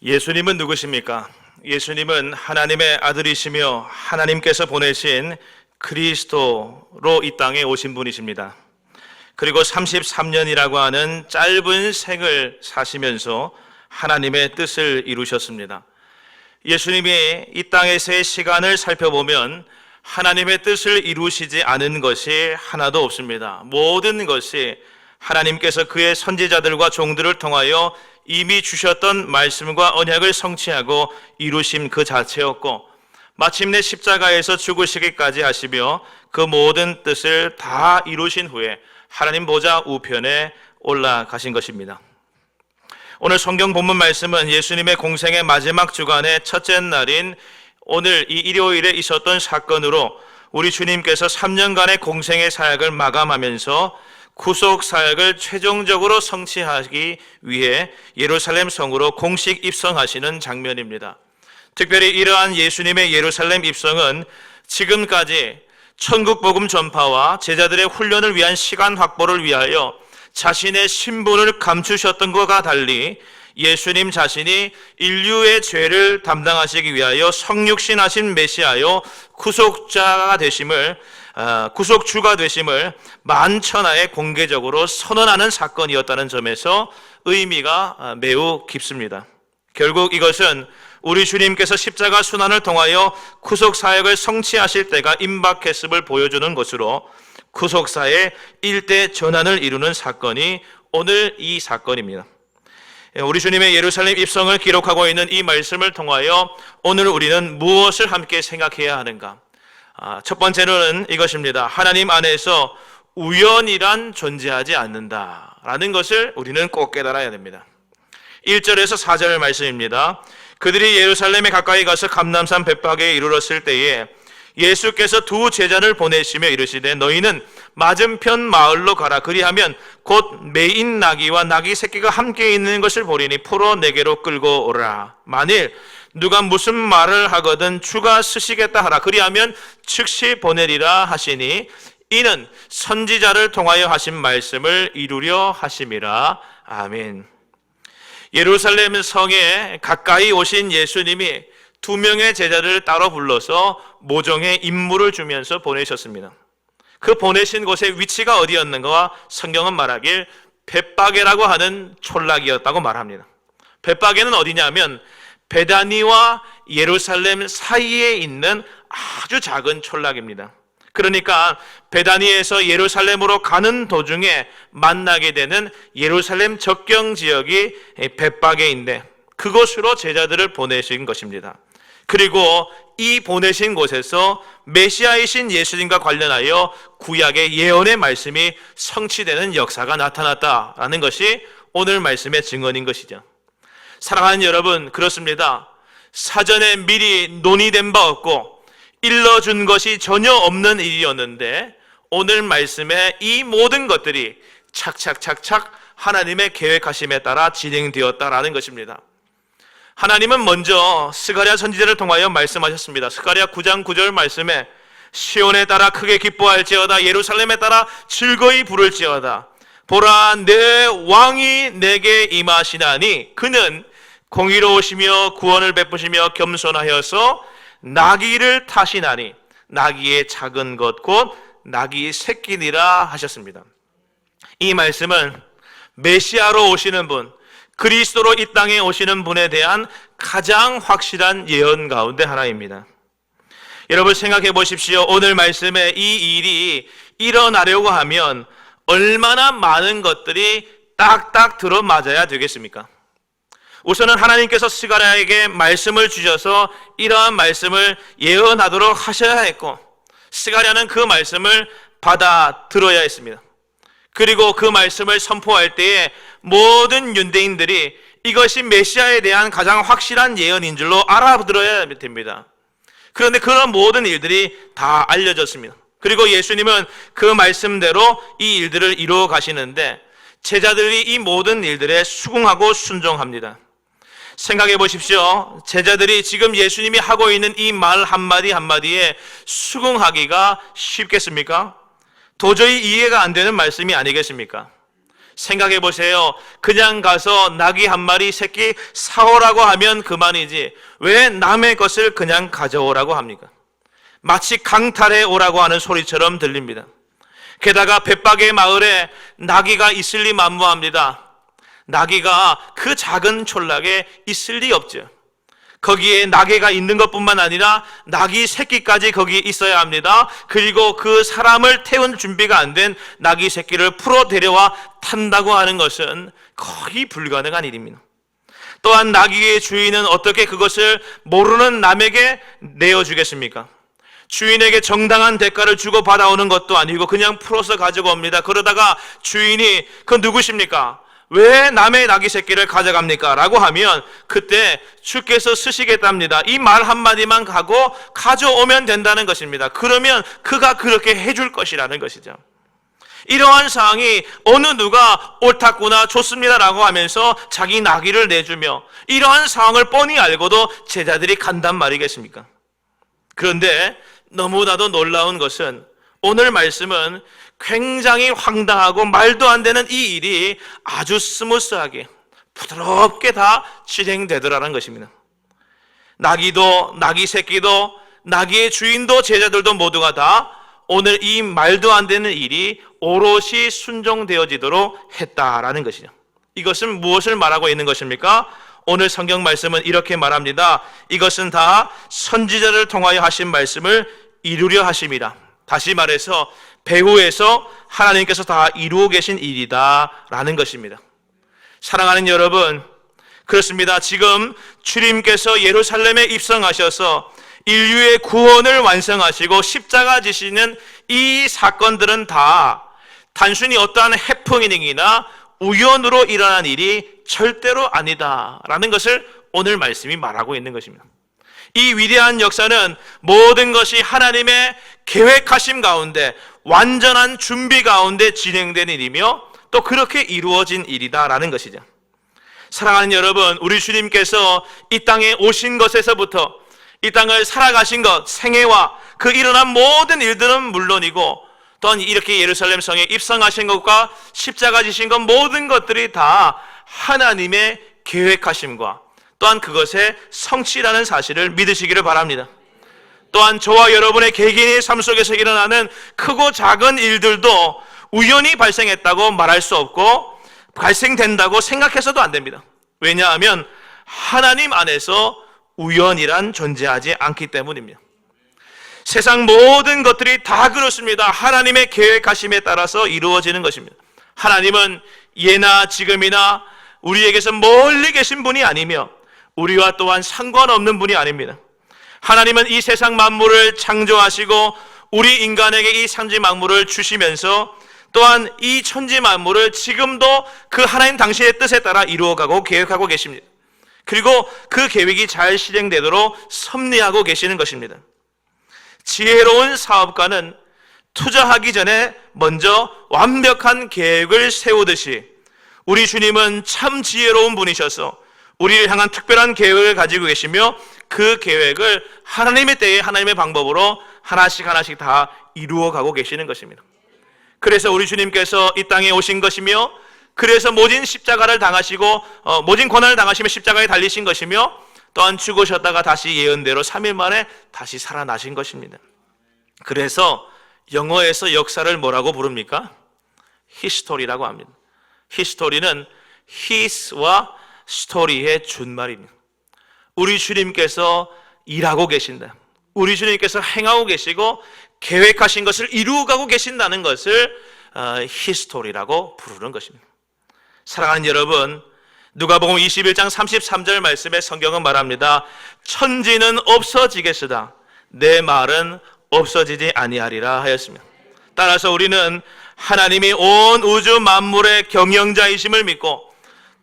예수님은 누구십니까? 예수님은 하나님의 아들이시며 하나님께서 보내신 그리스도로 이 땅에 오신 분이십니다. 그리고 33년이라고 하는 짧은 생을 사시면서 하나님의 뜻을 이루셨습니다. 예수님이 이 땅에서의 시간을 살펴보면 하나님의 뜻을 이루시지 않은 것이 하나도 없습니다. 모든 것이 하나님께서 그의 선지자들과 종들을 통하여 이미 주셨던 말씀과 언약을 성취하고 이루심 그 자체였고, 마침내 십자가에서 죽으시기까지 하시며 그 모든 뜻을 다 이루신 후에 하나님 보좌 우편에 올라가신 것입니다. 오늘 성경 본문 말씀은 예수님의 공생의 마지막 주간의 첫째 날인 오늘 이 일요일에 있었던 사건으로 우리 주님께서 3년간의 공생의 사역을 마감하면서 구속 사역을 최종적으로 성취하기 위해 예루살렘 성으로 공식 입성하시는 장면입니다. 특별히 이러한 예수님의 예루살렘 입성은 지금까지 천국 복음 전파와 제자들의 훈련을 위한 시간 확보를 위하여 자신의 신분을 감추셨던 것과 달리 예수님 자신이 인류의 죄를 담당하시기 위하여 성육신하신 메시아요 구속주가 되심을 만천하에 공개적으로 선언하는 사건이었다는 점에서 의미가 매우 깊습니다. 결국 이것은 우리 주님께서 십자가 순환을 통하여 구속사역을 성취하실 때가 임박했음을 보여주는 것으로 구속사의 일대 전환을 이루는 사건이 오늘 이 사건입니다. 우리 주님의 예루살렘 입성을 기록하고 있는 이 말씀을 통하여 오늘 우리는 무엇을 함께 생각해야 하는가? 첫 번째로는 이것입니다. 하나님 안에서 우연이란 존재하지 않는다라는 것을 우리는 꼭 깨달아야 됩니다. 1절에서 4절 말씀입니다. 그들이 예루살렘에 가까이 가서 감람산 벳박에 이르렀을 때에 예수께서 두 제자를 보내시며 이르시되 너희는 맞은편 마을로 가라. 그리하면 곧 매인 나귀와 나귀 새끼가 함께 있는 것을 보리니 풀어 내게로 끌고 오라. 만일 누가 무슨 말을 하거든 주가 쓰시겠다 하라. 그리하면 즉시 보내리라 하시니 이는 선지자를 통하여 하신 말씀을 이루려 하심이라. 아멘. 예루살렘 성에 가까이 오신 예수님이 두 명의 제자를 따로 불러서 모종의 임무를 주면서 보내셨습니다. 그 보내신 곳의 위치가 어디였는가? 성경은 말하길 벳박이라고 하는 촌락이었다고 말합니다. 벳박에는 어디냐면 베다니와 예루살렘 사이에 있는 아주 작은 촌락입니다. 그러니까 베다니에서 예루살렘으로 가는 도중에 만나게 되는 예루살렘 접경 지역이 벳박에인데 그곳으로 제자들을 보내신 것입니다. 그리고 이 보내신 곳에서 메시아이신 예수님과 관련하여 구약의 예언의 말씀이 성취되는 역사가 나타났다라는 것이 오늘 말씀의 증언인 것이죠. 사랑하는 여러분, 그렇습니다. 사전에 미리 논의된 바 없고 일러준 것이 전혀 없는 일이었는데 오늘 말씀에 이 모든 것들이 착착착착 하나님의 계획하심에 따라 진행되었다라는 것입니다. 하나님은 먼저 스가랴 선지자를 통하여 말씀하셨습니다. 스가랴 9장 9절 말씀에 시온에 따라 크게 기뻐할지어다 예루살렘에 따라 즐거이 부를지어다 보라 내 왕이 내게 임하시나니 그는 공의로우시며 구원을 베푸시며 겸손하여서 나귀를 타시나니 나귀의 작은 것 곧 나귀 새끼니라 하셨습니다. 이 말씀은 메시아로 오시는 분, 그리스도로 이 땅에 오시는 분에 대한 가장 확실한 예언 가운데 하나입니다. 여러분 생각해 보십시오. 오늘 말씀에 이 일이 일어나려고 하면 얼마나 많은 것들이 딱딱 들어맞아야 되겠습니까? 우선은 하나님께서 스가랴에게 말씀을 주셔서 이러한 말씀을 예언하도록 하셔야 했고 스가랴는 그 말씀을 받아들어야 했습니다. 그리고 그 말씀을 선포할 때에 모든 윤대인들이 이것이 메시아에 대한 가장 확실한 예언인 줄로 알아들어야 됩니다. 그런데 그런 모든 일들이 다 알려졌습니다. 그리고 예수님은 그 말씀대로 이 일들을 이루어 가시는데 제자들이 이 모든 일들에 수긍하고 순종합니다. 생각해 보십시오. 제자들이 지금 예수님이 하고 있는 이 말 한마디 한마디에 수긍하기가 쉽겠습니까? 도저히 이해가 안 되는 말씀이 아니겠습니까? 생각해 보세요. 그냥 가서 나귀 한 마리 새끼 사오라고 하면 그만이지 왜 남의 것을 그냥 가져오라고 합니까? 마치 강탈해 오라고 하는 소리처럼 들립니다. 게다가 벳박의 마을에 나귀가 있을 리 만무합니다. 나귀가 그 작은 촌락에 있을 리 없죠. 거기에 나귀가 있는 것뿐만 아니라 나귀 새끼까지 거기에 있어야 합니다. 그리고 그 사람을 태운 준비가 안 된 나귀 새끼를 풀어 데려와 탄다고 하는 것은 거의 불가능한 일입니다. 또한 나귀의 주인은 어떻게 그것을 모르는 남에게 내어주겠습니까? 주인에게 정당한 대가를 주고 받아오는 것도 아니고 그냥 풀어서 가지고 옵니다. 그러다가 주인이 그 누구십니까? 왜 남의 나귀 새끼를 가져갑니까? 라고 하면 그때 주께서 쓰시겠답니다. 이 말 한마디만 하고 가져오면 된다는 것입니다. 그러면 그가 그렇게 해줄 것이라는 것이죠. 이러한 상황이 어느 누가 옳았구나 좋습니다라고 하면서 자기 나귀를 내주며 이러한 상황을 뻔히 알고도 제자들이 간단 말이겠습니까? 그런데 너무나도 놀라운 것은 오늘 말씀은 굉장히 황당하고 말도 안 되는 이 일이 아주 스무스하게 부드럽게 다 진행되더라는 것입니다. 나귀도 나귀 새끼도 나귀의 주인도 제자들도 모두가 다 오늘 이 말도 안 되는 일이 오롯이 순종되어지도록 했다라는 것이죠. 이것은 무엇을 말하고 있는 것입니까? 오늘 성경 말씀은 이렇게 말합니다. 이것은 다 선지자를 통하여 하신 말씀을 이루려 하심이라. 다시 말해서 배후에서 하나님께서 다 이루어 계신 일이다 라는 것입니다. 사랑하는 여러분, 그렇습니다. 지금 주님께서 예루살렘에 입성하셔서 인류의 구원을 완성하시고 십자가 지시는 이 사건들은 다 단순히 어떠한 해프닝이나 우연으로 일어난 일이 절대로 아니다라는 것을 오늘 말씀이 말하고 있는 것입니다. 이 위대한 역사는 모든 것이 하나님의 계획하심 가운데 완전한 준비 가운데 진행된 일이며 또 그렇게 이루어진 일이다라는 것이죠. 사랑하는 여러분, 우리 주님께서 이 땅에 오신 것에서부터 이 땅을 살아가신 것, 생애와 그 일어난 모든 일들은 물론이고 또한 이렇게 예루살렘 성에 입성하신 것과 십자가 지신 것 모든 것들이 다 하나님의 계획하심과 또한 그것의 성취라는 사실을 믿으시기를 바랍니다. 또한 저와 여러분의 개개인의 삶 속에서 일어나는 크고 작은 일들도 우연히 발생했다고 말할 수 없고 발생된다고 생각해서도 안 됩니다. 왜냐하면 하나님 안에서 우연이란 존재하지 않기 때문입니다. 세상 모든 것들이 다 그렇습니다. 하나님의 계획하심에 따라서 이루어지는 것입니다. 하나님은 예나 지금이나 우리에게서 멀리 계신 분이 아니며 우리와 또한 상관없는 분이 아닙니다. 하나님은 이 세상 만물을 창조하시고 우리 인간에게 이 천지 만물을 주시면서 또한 이 천지 만물을 지금도 그 하나님 당신의 뜻에 따라 이루어가고 계획하고 계십니다. 그리고 그 계획이 잘 실행되도록 섭리하고 계시는 것입니다. 지혜로운 사업가는 투자하기 전에 먼저 완벽한 계획을 세우듯이 우리 주님은 참 지혜로운 분이셔서 우리를 향한 특별한 계획을 가지고 계시며 그 계획을 하나님의 때에 하나님의 방법으로 하나씩 하나씩 다 이루어가고 계시는 것입니다. 그래서 우리 주님께서 이 땅에 오신 것이며 그래서 모진 십자가를 당하시고 모진 고난을 당하시며 십자가에 달리신 것이며 또한 죽으셨다가 다시 예언대로 3일 만에 다시 살아나신 것입니다. 그래서 영어에서 역사를 뭐라고 부릅니까? 히스토리라고 합니다. 히스토리는 his와 스토리의 준말입니다. 우리 주님께서 일하고 계신다. 우리 주님께서 행하고 계시고 계획하신 것을 이루어가고 계신다는 것을 히스토리라고 부르는 것입니다. 사랑하는 여러분, 누가복음 21장 33절 말씀에 성경은 말합니다. 천지는 없어지겠으나 내 말은 없어지지 아니하리라 하였습니다. 따라서 우리는 하나님이 온 우주 만물의 경영자이심을 믿고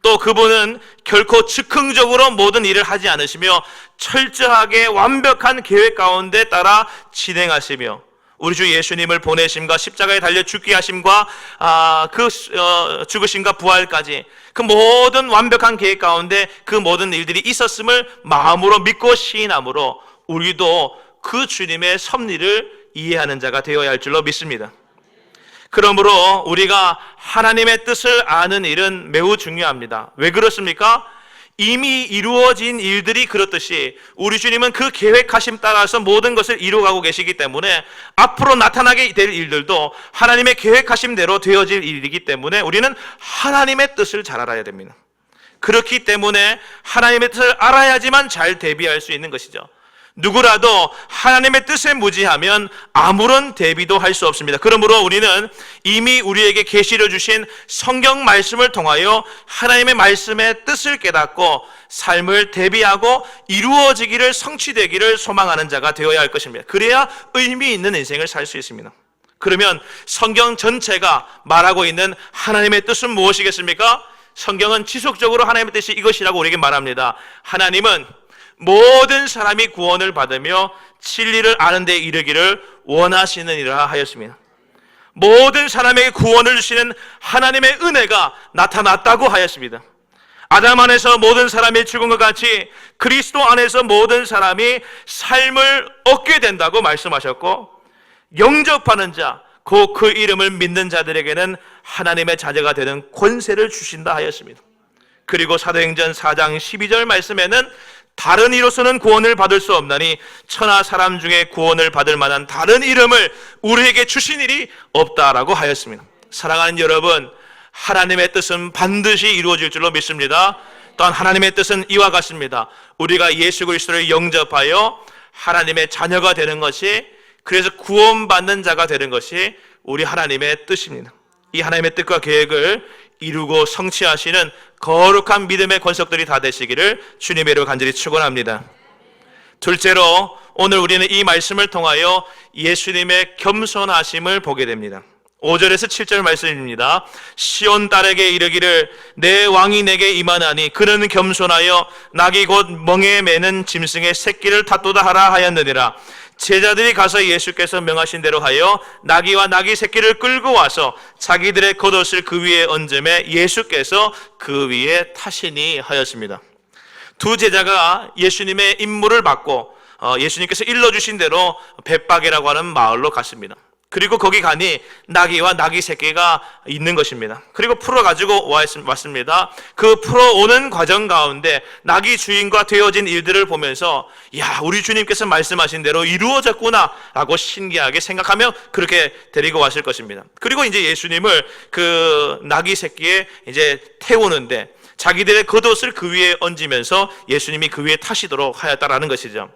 또 그분은 결코 즉흥적으로 모든 일을 하지 않으시며 철저하게 완벽한 계획 가운데 따라 진행하시며 우리 주 예수님을 보내심과 십자가에 달려 죽게 하심과 죽으심과 부활까지 그 모든 완벽한 계획 가운데 그 모든 일들이 있었음을 마음으로 믿고 시인함으로 우리도 그 주님의 섭리를 이해하는 자가 되어야 할 줄로 믿습니다. 그러므로 우리가 하나님의 뜻을 아는 일은 매우 중요합니다. 왜 그렇습니까? 이미 이루어진 일들이 그렇듯이 우리 주님은 그 계획하심 따라서 모든 것을 이루어가고 계시기 때문에 앞으로 나타나게 될 일들도 하나님의 계획하심대로 되어질 일이기 때문에 우리는 하나님의 뜻을 잘 알아야 됩니다. 그렇기 때문에 하나님의 뜻을 알아야지만 잘 대비할 수 있는 것이죠. 누구라도 하나님의 뜻에 무지하면 아무런 대비도 할 수 없습니다. 그러므로 우리는 이미 우리에게 계시를 주신 성경 말씀을 통하여 하나님의 말씀의 뜻을 깨닫고 삶을 대비하고 이루어지기를, 성취되기를 소망하는 자가 되어야 할 것입니다. 그래야 의미 있는 인생을 살 수 있습니다. 그러면 성경 전체가 말하고 있는 하나님의 뜻은 무엇이겠습니까? 성경은 지속적으로 하나님의 뜻이 이것이라고 우리에게 말합니다. 하나님은 모든 사람이 구원을 받으며 진리를 아는 데 이르기를 원하시느니라 하였습니다. 모든 사람에게 구원을 주시는 하나님의 은혜가 나타났다고 하였습니다. 아담 안에서 모든 사람이 죽은 것 같이 그리스도 안에서 모든 사람이 삶을 얻게 된다고 말씀하셨고, 영접하는 자, 곧 그 이름을 믿는 자들에게는 하나님의 자녀가 되는 권세를 주신다 하였습니다. 그리고 사도행전 4장 12절 말씀에는 다른 이로서는 구원을 받을 수 없나니 천하 사람 중에 구원을 받을 만한 다른 이름을 우리에게 주신 일이 없다라고 하였습니다. 사랑하는 여러분, 하나님의 뜻은 반드시 이루어질 줄로 믿습니다. 또한 하나님의 뜻은 이와 같습니다. 우리가 예수 그리스도를 영접하여 하나님의 자녀가 되는 것이, 그래서 구원받는 자가 되는 것이 우리 하나님의 뜻입니다. 이 하나님의 뜻과 계획을 이루고 성취하시는 거룩한 믿음의 권속들이 다 되시기를 주님의 이름으로 간절히 축원합니다. 둘째로, 오늘 우리는 이 말씀을 통하여 예수님의 겸손하심을 보게 됩니다. 5절에서 7절 말씀입니다. 시온 딸에게 이르기를 내 왕이 내게 임하나니 그는 겸손하여 낙이 곧 멍에 매는 짐승의 새끼를 탓도다 하라 하였느니라. 제자들이 가서 예수께서 명하신 대로 하여 나귀와 나귀 새끼를 끌고 와서 자기들의 겉옷을 그 위에 얹음에 예수께서 그 위에 타시니 하였습니다. 두 제자가 예수님의 임무를 받고 예수님께서 일러주신 대로 벳박이라고 하는 마을로 갔습니다. 그리고 거기 가니 나귀와 나귀 새끼가 있는 것입니다. 그리고 풀어가지고 왔습니다. 그 풀어오는 과정 가운데 나귀 주인과 되어진 일들을 보면서 야, 우리 주님께서 말씀하신 대로 이루어졌구나 라고 신기하게 생각하며 그렇게 데리고 왔을 것입니다. 그리고 이제 예수님을 그 나귀 새끼에 이제 태우는데 자기들의 겉옷을 그 위에 얹으면서 예수님이 그 위에 타시도록 하였다라는 것이죠.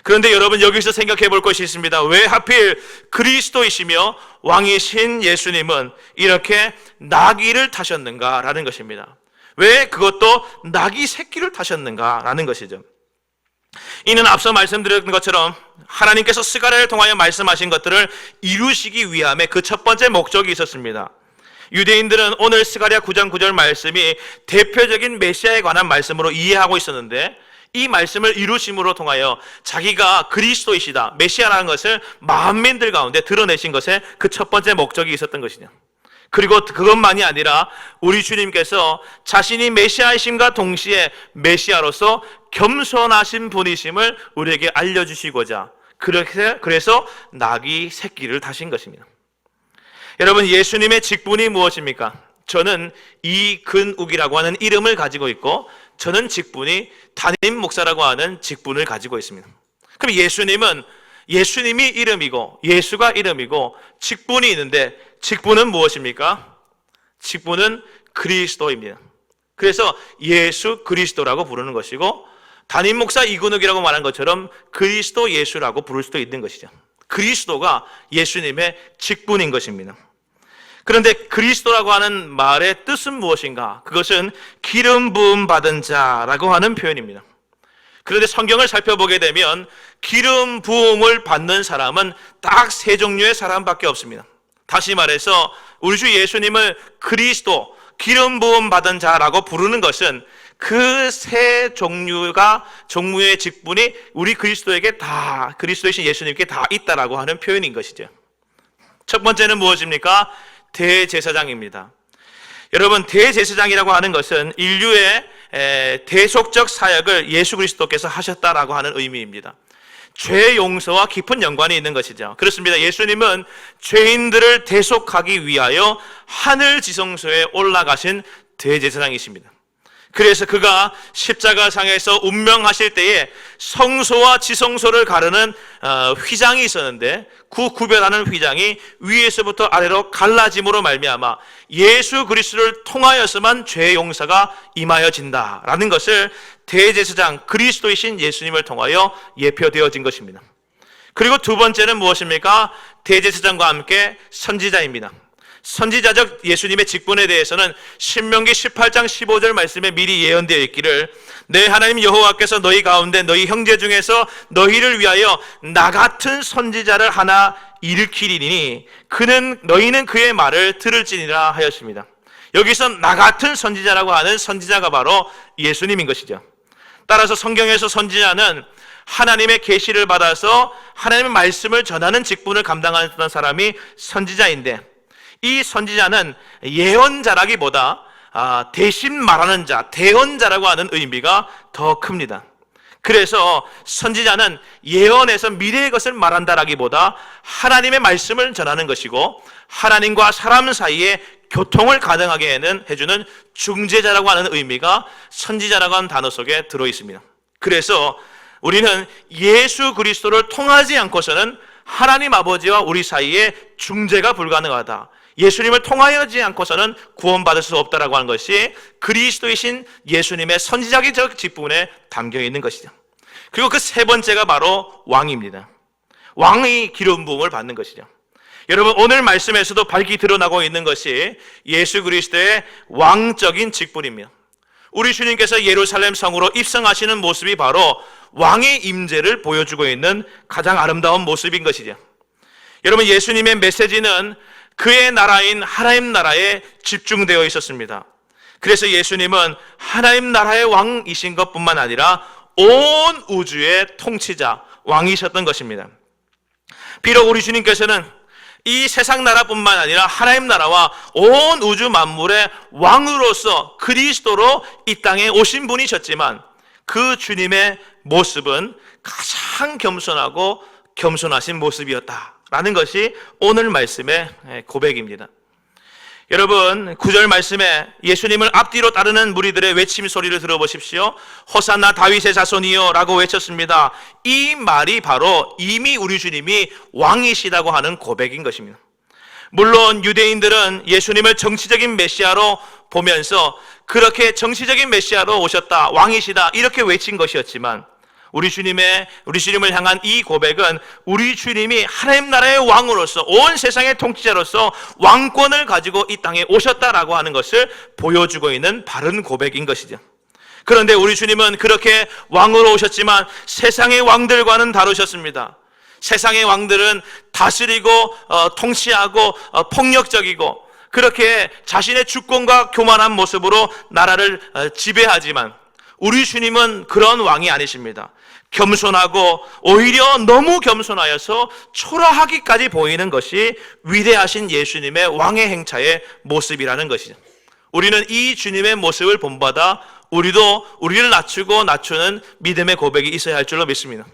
그런데 여러분, 여기서 생각해 볼 것이 있습니다. 왜 하필 그리스도이시며 왕이신 예수님은 이렇게 나귀를 타셨는가라는 것입니다. 왜 그것도 나귀 새끼를 타셨는가라는 것이죠. 이는 앞서 말씀드렸던 것처럼 하나님께서 스가랴를 통하여 말씀하신 것들을 이루시기 위함에 그 첫 번째 목적이 있었습니다. 유대인들은 오늘 스가랴 9장 9절 말씀이 대표적인 메시아에 관한 말씀으로 이해하고 있었는데, 이 말씀을 이루심으로 통하여 자기가 그리스도이시다, 메시아라는 것을 만민들 가운데 드러내신 것에 그 첫 번째 목적이 있었던 것이냐. 그리고 그것만이 아니라 우리 주님께서 자신이 메시아이심과 동시에 메시아로서 겸손하신 분이심을 우리에게 알려주시고자 그래서 나귀 새끼를 타신 것입니다. 여러분, 예수님의 직분이 무엇입니까? 저는 이근욱이라고 하는 이름을 가지고 있고, 저는 직분이 담임 목사라고 하는 직분을 가지고 있습니다. 그럼 예수님이 이름이고 예수가 이름이고 직분이 있는데, 직분은 무엇입니까? 직분은 그리스도입니다. 그래서 예수 그리스도라고 부르는 것이고, 담임 목사 이근욱이라고 말한 것처럼 그리스도 예수라고 부를 수도 있는 것이죠. 그리스도가 예수님의 직분인 것입니다. 그런데 그리스도라고 하는 말의 뜻은 무엇인가? 그것은 기름 부음 받은 자라고 하는 표현입니다. 그런데 성경을 살펴보게 되면 기름 부음을 받는 사람은 딱 세 종류의 사람밖에 없습니다. 다시 말해서 우리 주 예수님을 그리스도, 기름 부음 받은 자라고 부르는 것은 그 세 종류의 직분이 우리 그리스도에게 다, 그리스도이신 예수님께 다 있다라고 하는 표현인 것이죠. 첫 번째는 무엇입니까? 대제사장입니다. 여러분, 대제사장이라고 하는 것은 인류의 대속적 사역을 예수 그리스도께서 하셨다라고 하는 의미입니다. 죄 용서와 깊은 연관이 있는 것이죠. 그렇습니다. 예수님은 죄인들을 대속하기 위하여 하늘 지성소에 올라가신 대제사장이십니다. 그래서 그가 십자가상에서 운명하실 때에 성소와 지성소를 가르는 휘장이 있었는데, 그 구별하는 휘장이 위에서부터 아래로 갈라짐으로 말미암아 예수 그리스도를 통하여서만 죄 용서가 임하여진다라는 것을 대제사장 그리스도이신 예수님을 통하여 예표되어진 것입니다. 그리고 두 번째는 무엇입니까? 대제사장과 함께 선지자입니다. 선지자적 예수님의 직분에 대해서는 신명기 18장 15절 말씀에 미리 예언되어 있기를, 내 하나님 여호와께서 너희 가운데 너희 형제 중에서 너희를 위하여 나 같은 선지자를 하나 일으키리니 너희는 그의 말을 들을지니라 하였습니다. 여기서 나 같은 선지자라고 하는 선지자가 바로 예수님인 것이죠. 따라서 성경에서 선지자는 하나님의 계시를 받아서 하나님의 말씀을 전하는 직분을 감당하는 사람이 선지자인데, 이 선지자는 예언자라기보다 대신 말하는 자, 대언자라고 하는 의미가 더 큽니다. 그래서 선지자는 예언에서 미래의 것을 말한다라기보다 하나님의 말씀을 전하는 것이고, 하나님과 사람 사이에 교통을 가능하게 해주는 중재자라고 하는 의미가 선지자라고 하는 단어 속에 들어 있습니다. 그래서 우리는 예수 그리스도를 통하지 않고서는 하나님 아버지와 우리 사이에 중재가 불가능하다, 예수님을 통하여지 않고서는 구원받을 수 없다라고 하는 것이 그리스도이신 예수님의 선지자적 직분에 담겨 있는 것이죠. 그리고 그 세 번째가 바로 왕입니다. 왕이 기름 부음을 받는 것이죠. 여러분, 오늘 말씀에서도 밝히 드러나고 있는 것이 예수 그리스도의 왕적인 직분입니다. 우리 주님께서 예루살렘 성으로 입성하시는 모습이 바로 왕의 임재를 보여주고 있는 가장 아름다운 모습인 것이죠. 여러분, 예수님의 메시지는 그의 나라인 하나님 나라에 집중되어 있었습니다. 그래서 예수님은 하나님 나라의 왕이신 것뿐만 아니라 온 우주의 통치자, 왕이셨던 것입니다. 비록 우리 주님께서는 이 세상 나라뿐만 아니라 하나님 나라와 온 우주 만물의 왕으로서 그리스도로 이 땅에 오신 분이셨지만, 그 주님의 모습은 가장 겸손하고 겸손하신 모습이었다라는 것이 오늘 말씀의 고백입니다. 여러분, 9절 말씀에 예수님을 앞뒤로 따르는 무리들의 외침 소리를 들어보십시오. 호산나 다윗의 자손이여 라고 외쳤습니다. 이 말이 바로 이미 우리 주님이 왕이시다고 하는 고백인 것입니다. 물론 유대인들은 예수님을 정치적인 메시아로 보면서 그렇게 정치적인 메시아로 오셨다, 왕이시다 이렇게 외친 것이었지만, 우리 주님을 향한 이 고백은 우리 주님이 하나님 나라의 왕으로서 온 세상의 통치자로서 왕권을 가지고 이 땅에 오셨다라고 하는 것을 보여주고 있는 바른 고백인 것이죠. 그런데 우리 주님은 그렇게 왕으로 오셨지만 세상의 왕들과는 다르셨습니다. 세상의 왕들은 다스리고 통치하고 폭력적이고 그렇게 자신의 주권과 교만한 모습으로 나라를 지배하지만, 우리 주님은 그런 왕이 아니십니다. 겸손하고 오히려 너무 겸손하여서 초라하기까지 보이는 것이 위대하신 예수님의 왕의 행차의 모습이라는 것이죠. 우리는 이 주님의 모습을 본받아 우리를 낮추는 믿음의 고백이 있어야 할 줄로 믿습니다.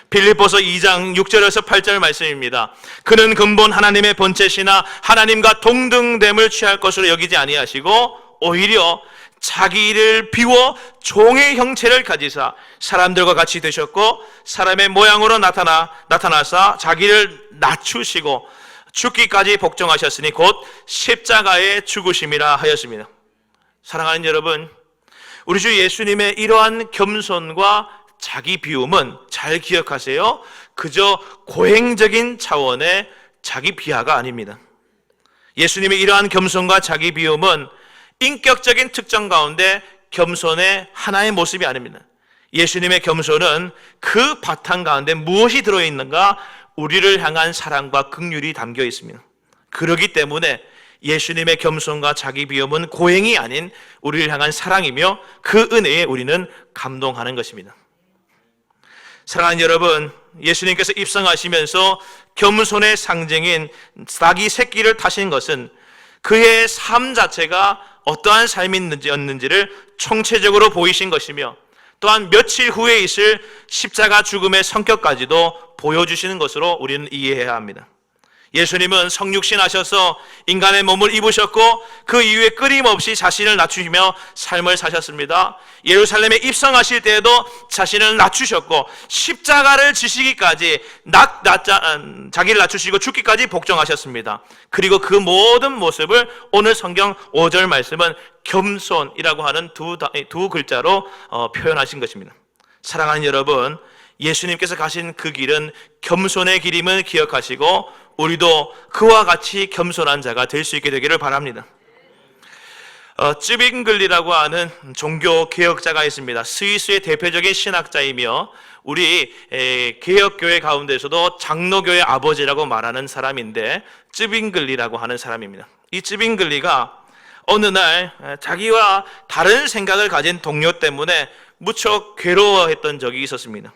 빌립보서 2장 6절에서 8절 말씀입니다. 그는 근본 하나님의 본체시나 하나님과 동등됨을 취할 것으로 여기지 아니하시고 오히려 자기를 비워 종의 형체를 가지사 사람들과 같이 되셨고 사람의 모양으로 나타나사 자기를 낮추시고 죽기까지 복종하셨으니 곧 십자가의 죽으심이라 하였습니다. 사랑하는 여러분, 우리 주 예수님의 이러한 겸손과 자기 비움은 잘 기억하세요. 그저 고행적인 차원의 자기 비하가 아닙니다. 예수님의 이러한 겸손과 자기 비움은 인격적인 특정 가운데 겸손의 하나의 모습이 아닙니다. 예수님의 겸손은 그 바탕 가운데 무엇이 들어있는가? 우리를 향한 사랑과 긍휼이 담겨 있습니다. 그렇기 때문에 예수님의 겸손과 자기 비움은 고행이 아닌 우리를 향한 사랑이며 그 은혜에 우리는 감동하는 것입니다. 사랑하는 여러분, 예수님께서 입성하시면서 겸손의 상징인 닭이 새끼를 타신 것은 그의 삶 자체가 어떠한 삶이었는지를 총체적으로 보이신 것이며, 또한 며칠 후에 있을 십자가 죽음의 성격까지도 보여주시는 것으로 우리는 이해해야 합니다. 예수님은 성육신 하셔서 인간의 몸을 입으셨고 그 이후에 끊임없이 자신을 낮추시며 삶을 사셨습니다. 예루살렘에 입성하실 때에도 자신을 낮추셨고 십자가를 지시기까지 자기를 낮추시고 죽기까지 복종하셨습니다. 그리고 그 모든 모습을 오늘 성경 5절 말씀은 겸손이라고 하는 두 글자로 표현하신 것입니다. 사랑하는 여러분, 예수님께서 가신 그 길은 겸손의 길임을 기억하시고 우리도 그와 같이 겸손한 자가 될 수 있게 되기를 바랍니다. 쯔빙글리라고 하는 종교 개혁자가 있습니다. 스위스의 대표적인 신학자이며 우리 개혁교회 가운데서도 장로교의 아버지라고 말하는 사람인데 쯔빙글리라고 하는 사람입니다. 이 쯔빙글리가 어느 날 자기와 다른 생각을 가진 동료 때문에 무척 괴로워했던 적이 있었습니다.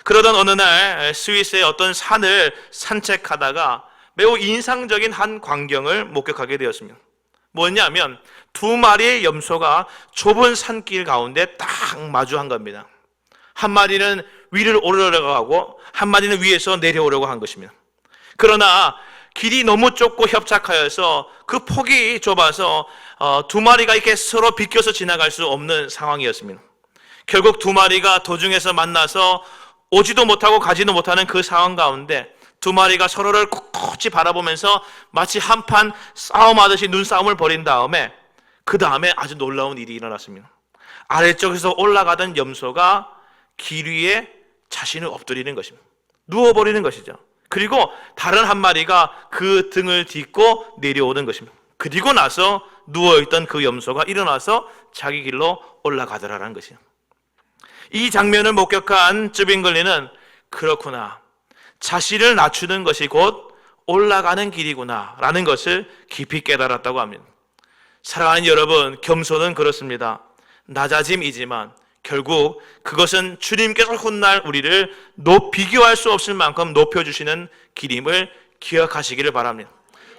그러던 어느 날 스위스의 어떤 산을 산책하다가 매우 인상적인 한 광경을 목격하게 되었습니다. 뭐냐면 두 마리의 염소가 좁은 산길 가운데 딱 마주한 겁니다. 한 마리는 위를 오르려고 하고 한 마리는 위에서 내려오려고 한 것입니다. 그러나 길이 너무 좁고 협착하여서 그 폭이 좁아서 두 마리가 이렇게 서로 비껴서 지나갈 수 없는 상황이었습니다. 결국 두 마리가 도중에서 만나서 오지도 못하고 가지도 못하는 그 상황 가운데 두 마리가 서로를 꿋꿋이 바라보면서 마치 한판 싸움하듯이 눈싸움을 벌인 다음에 그 다음에 아주 놀라운 일이 일어났습니다. 아래쪽에서 올라가던 염소가 길 위에 자신을 엎드리는 것입니다. 누워버리는 것이죠. 그리고 다른 한 마리가 그 등을 딛고 내려오는 것입니다. 그리고 나서 누워있던 그 염소가 일어나서 자기 길로 올라가더라라는 것이에요. 이 장면을 목격한 쯔빙글리는 그렇구나, 자신을 낮추는 것이 곧 올라가는 길이구나 라는 것을 깊이 깨달았다고 합니다. 사랑하는 여러분, 겸손은 그렇습니다. 낮아짐이지만 결국 그것은 주님께서 훗날 우리를 비교할 수 없을 만큼 높여주시는 길임을 기억하시기를 바랍니다.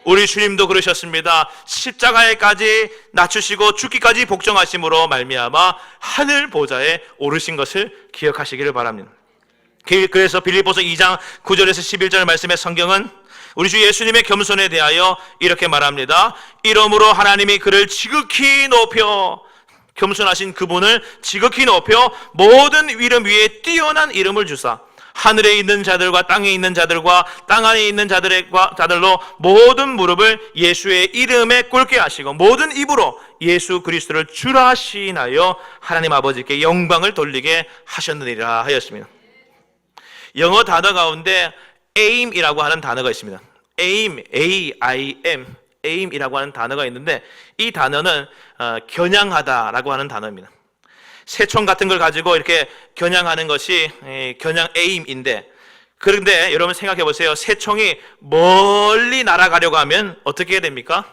우리 주님도 그러셨습니다. 십자가에까지 낮추시고 죽기까지 복종하심으로 말미암아 하늘 보좌에 오르신 것을 기억하시기를 바랍니다. 그래서 빌립보서 2장 9절에서 11절 말씀의 성경은 우리 주 예수님의 겸손에 대하여 이렇게 말합니다. 이러므로 하나님이 그를 지극히 높여, 겸손하신 그분을 지극히 높여 모든 이름 위에 뛰어난 이름을 주사 하늘에 있는 자들과 땅에 있는 자들과 땅 안에 있는 자들로 모든 무릎을 예수의 이름에 꿇게 하시고 모든 입으로 예수 그리스도를 주라 시인하여 하나님 아버지께 영광을 돌리게 하셨느니라 하였습니다. 영어 단어 가운데 aim이라고 하는 단어가 있습니다. aim, A-I-M, aim이라고 하는 단어가 있는데 이 단어는 겨냥하다라고 하는 단어입니다. 새총 같은 걸 가지고 이렇게 겨냥하는 것이 겨냥 에임인데, 그런데 여러분 생각해 보세요. 새총이 멀리 날아가려고 하면 어떻게 해야 됩니까?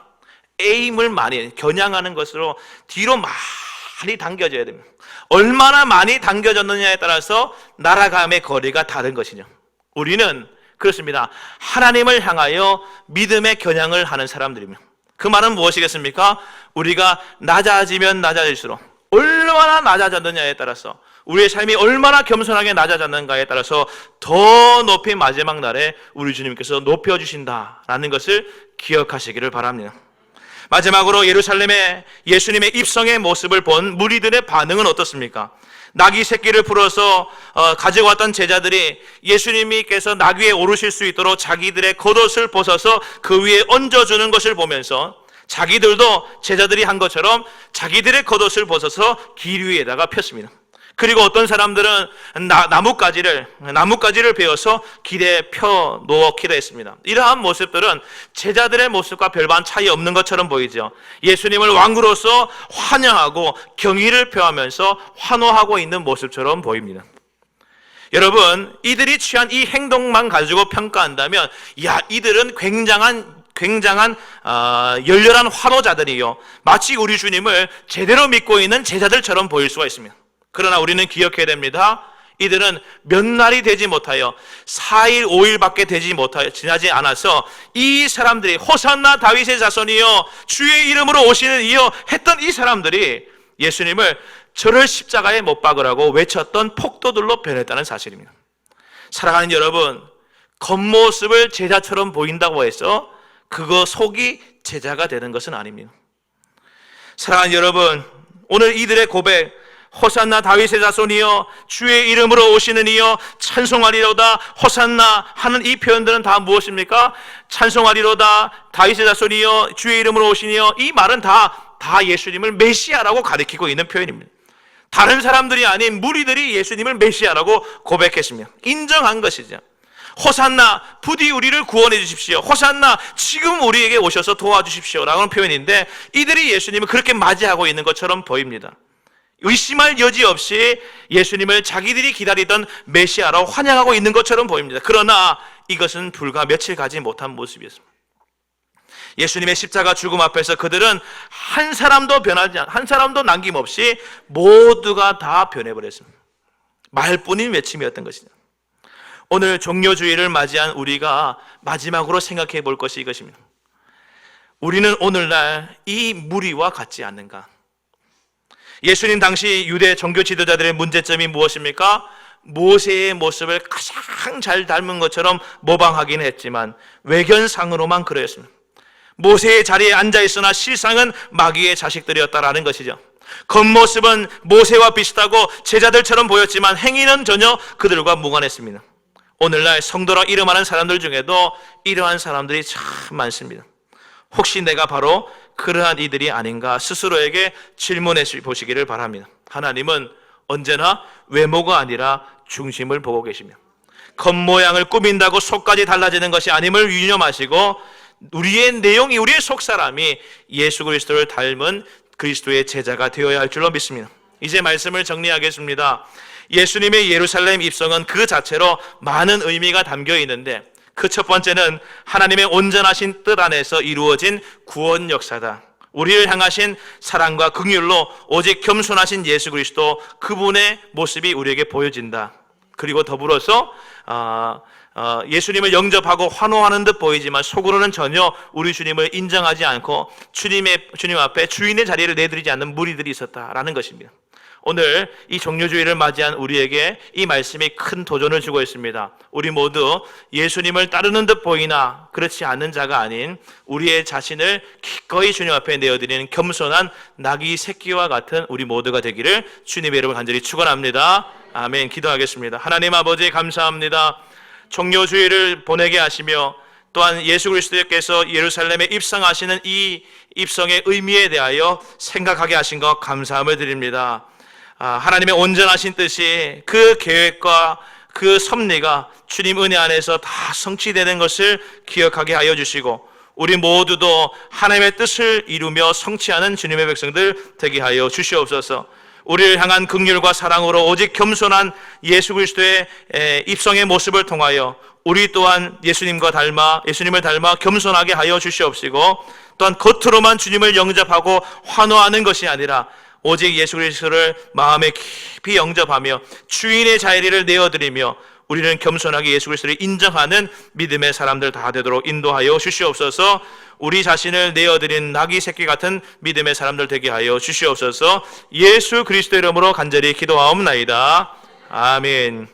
에임을 많이, 겨냥하는 것으로 뒤로 많이 당겨져야 됩니다. 얼마나 많이 당겨졌느냐에 따라서 날아감의 거리가 다른 것이죠. 우리는 그렇습니다. 하나님을 향하여 믿음의 겨냥을 하는 사람들입니다. 그 말은 무엇이겠습니까? 우리가 낮아지면 낮아질수록 얼마나 낮아졌느냐에 따라서, 우리의 삶이 얼마나 겸손하게 낮아졌는가에 따라서 더 높이 마지막 날에 우리 주님께서 높여주신다라는 것을 기억하시기를 바랍니다. 마지막으로 예루살렘의 예수님의 입성의 모습을 본 무리들의 반응은 어떻습니까? 나귀 새끼를 풀어서 가지고 왔던 제자들이 예수님께서 나귀에 오르실 수 있도록 자기들의 겉옷을 벗어서 그 위에 얹어주는 것을 보면서 자기들도 제자들이 한 것처럼 자기들의 겉옷을 벗어서 길 위에다가 폈습니다. 그리고 어떤 사람들은 나뭇가지를 베어서 길에 펴 놓기도 했습니다. 이러한 모습들은 제자들의 모습과 별반 차이 없는 것처럼 보이죠. 예수님을 왕으로서 환영하고 경의를 표하면서 환호하고 있는 모습처럼 보입니다. 여러분, 이들이 취한 이 행동만 가지고 평가한다면, 이들은 굉장한 열렬한 환호자들이요, 마치 우리 주님을 제대로 믿고 있는 제자들처럼 보일 수가 있습니다. 그러나 우리는 기억해야 됩니다. 이들은 몇 날이 되지 못하여 4일 5일밖에 지나지 않아서 이 사람들이 호산나 다윗의 자손이여 주의 이름으로 오시는 이여 했던 이 사람들이 예수님을 저를 십자가에 못 박으라고 외쳤던 폭도들로 변했다는 사실입니다. 사랑하는 여러분, 겉모습을 제자처럼 보인다고 해서 그거 속이 제자가 되는 것은 아닙니다. 사랑하는 여러분, 오늘 이들의 고백, 호산나 다윗의 자손이여 주의 이름으로 오시는 이여 찬송하리로다, 호산나 하는 이 표현들은 다 무엇입니까? 찬송하리로다, 다윗의 자손이여 주의 이름으로 오시니여, 이 말은 다 예수님을 메시아라고 가리키고 있는 표현입니다. 다른 사람들이 아닌 무리들이 예수님을 메시아라고 고백했습니다. 인정한 것이죠. 호산나, 부디 우리를 구원해 주십시오. 호산나, 지금 우리에게 오셔서 도와주십시오 라는 표현인데, 이들이 예수님을 그렇게 맞이하고 있는 것처럼 보입니다. 의심할 여지 없이 예수님을 자기들이 기다리던 메시아로 환영하고 있는 것처럼 보입니다. 그러나 이것은 불과 며칠 가지 못한 모습이었습니다. 예수님의 십자가 죽음 앞에서 그들은 한 사람도 남김없이 모두가 다 변해버렸습니다. 말뿐인 외침이었던 것이죠. 오늘 종료주의를 맞이한 우리가 마지막으로 생각해 볼 것이 이것입니다. 우리는 오늘날 이 무리와 같지 않는가? 예수님 당시 유대 종교 지도자들의 문제점이 무엇입니까? 모세의 모습을 가장 잘 닮은 것처럼 모방하기는 했지만 외견상으로만 그러했습니다. 모세의 자리에 앉아있으나 실상은 마귀의 자식들이었다라는 것이죠. 겉모습은 모세와 비슷하고 제자들처럼 보였지만 행위는 전혀 그들과 무관했습니다. 오늘날 성도라 이름하는 사람들 중에도 이러한 사람들이 참 많습니다. 혹시 내가 바로 그러한 이들이 아닌가 스스로에게 질문해 보시기를 바랍니다. 하나님은 언제나 외모가 아니라 중심을 보고 계시며, 겉모양을 꾸민다고 속까지 달라지는 것이 아님을 유념하시고, 우리의 내용이, 우리의 속사람이 예수 그리스도를 닮은 그리스도의 제자가 되어야 할 줄로 믿습니다. 이제 말씀을 정리하겠습니다. 예수님의 예루살렘 입성은 그 자체로 많은 의미가 담겨 있는데, 그 첫 번째는 하나님의 온전하신 뜻 안에서 이루어진 구원 역사다. 우리를 향하신 사랑과 긍휼로 오직 겸손하신 예수 그리스도, 그분의 모습이 우리에게 보여진다. 그리고 더불어서 예수님을 영접하고 환호하는 듯 보이지만 속으로는 전혀 우리 주님을 인정하지 않고 주님 앞에 주인의 자리를 내드리지 않는 무리들이 있었다라는 것입니다. 오늘 이 종료주의를 맞이한 우리에게 이 말씀이 큰 도전을 주고 있습니다. 우리 모두 예수님을 따르는 듯 보이나 그렇지 않는 자가 아닌 우리의 자신을 기꺼이 주님 앞에 내어드리는 겸손한 나귀 새끼와 같은 우리 모두가 되기를 주님의 이름으로 간절히 축원합니다. 아멘. 기도하겠습니다. 하나님 아버지 감사합니다. 종료주의를 보내게 하시며 또한 예수 그리스도께서 예루살렘에 입성하시는 이 입성의 의미에 대하여 생각하게 하신 것 감사함을 드립니다. 하나님의 온전하신 뜻이, 그 계획과 그 섭리가 주님 은혜 안에서 다 성취되는 것을 기억하게 하여 주시고, 우리 모두도 하나님의 뜻을 이루며 성취하는 주님의 백성들 되게 하여 주시옵소서. 우리를 향한 긍휼과 사랑으로 오직 겸손한 예수 그리스도의 입성의 모습을 통하여 우리 또한 예수님을 닮아 겸손하게 하여 주시옵시고, 또한 겉으로만 주님을 영접하고 환호하는 것이 아니라 오직 예수 그리스도를 마음에 깊이 영접하며 주인의 자리를 내어드리며 우리는 겸손하게 예수 그리스도를 인정하는 믿음의 사람들 다 되도록 인도하여 주시옵소서. 우리 자신을 내어드린 나귀 새끼 같은 믿음의 사람들 되게 하여 주시옵소서. 예수 그리스도 이름으로 간절히 기도하옵나이다. 아멘.